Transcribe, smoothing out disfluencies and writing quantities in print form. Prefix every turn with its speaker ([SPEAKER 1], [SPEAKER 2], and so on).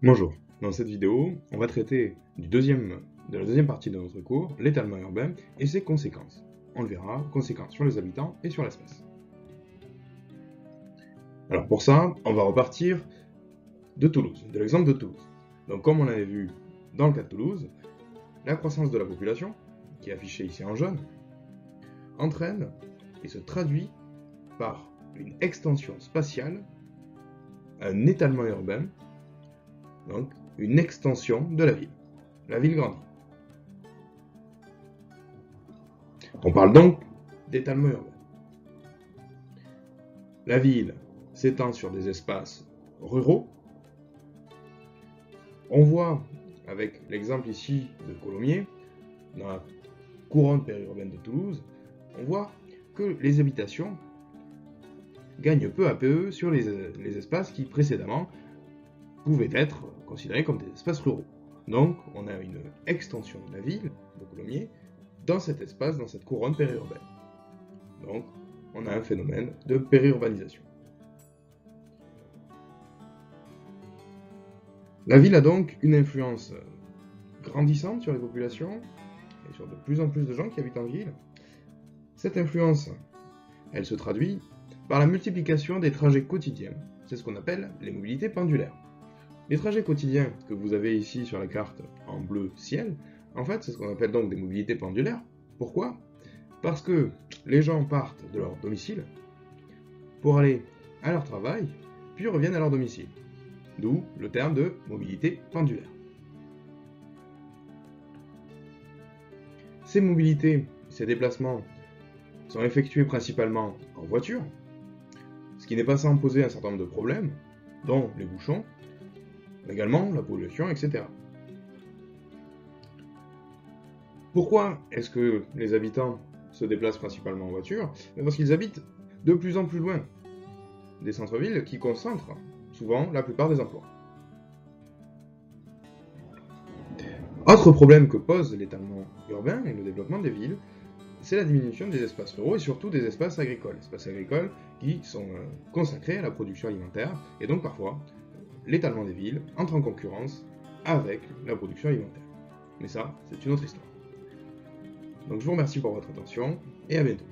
[SPEAKER 1] Bonjour, dans cette vidéo, on va traiter de la deuxième partie de notre cours, l'étalement urbain et ses conséquences. On le verra, conséquences sur les habitants et sur l'espace. Alors pour ça, on va repartir de Toulouse, de l'exemple de Toulouse. Donc comme on l'avait vu dans le cas de Toulouse, la croissance de la population, qui est affichée ici en jaune, entraîne et se traduit par une extension spatiale, un étalement urbain, donc une extension de la ville. La ville grandit. On parle donc d'étalement urbain. La ville s'étend sur des espaces ruraux. On voit, avec l'exemple ici de Colomiers, dans la couronne périurbaine de Toulouse, on voit que les habitations gagnent peu à peu sur les espaces qui précédemment pouvaient être considérés comme des espaces ruraux. Donc on a une extension de la ville de Colomiers dans cet espace, dans cette couronne périurbaine. Donc on a un phénomène de périurbanisation. La ville a donc une influence grandissante sur les populations et sur de plus en plus de gens qui habitent en ville. Cette influence, elle se traduit par la multiplication des trajets quotidiens. C'est ce qu'on appelle les mobilités pendulaires. Les trajets quotidiens que vous avez ici sur la carte en bleu ciel, en fait, c'est ce qu'on appelle donc des mobilités pendulaires. Pourquoi ? Parce que les gens partent de leur domicile pour aller à leur travail, puis reviennent à leur domicile. D'où le terme de mobilité pendulaire. Ces mobilités, ces déplacements sont effectués principalement en voiture, ce qui n'est pas sans poser un certain nombre de problèmes, dont les bouchons, mais également la pollution, etc. Pourquoi est-ce que les habitants se déplacent principalement en voiture ? Parce qu'ils habitent de plus en plus loin des centres-villes qui concentrent souvent la plupart des emplois. Autre problème que pose l'étalement urbain et le développement des villes, c'est la diminution des espaces ruraux et surtout des espaces agricoles. Espaces agricoles qui sont consacrés à la production alimentaire et donc parfois l'étalement des villes entre en concurrence avec la production alimentaire. Mais ça, c'est une autre histoire. Donc je vous remercie pour votre attention et à bientôt.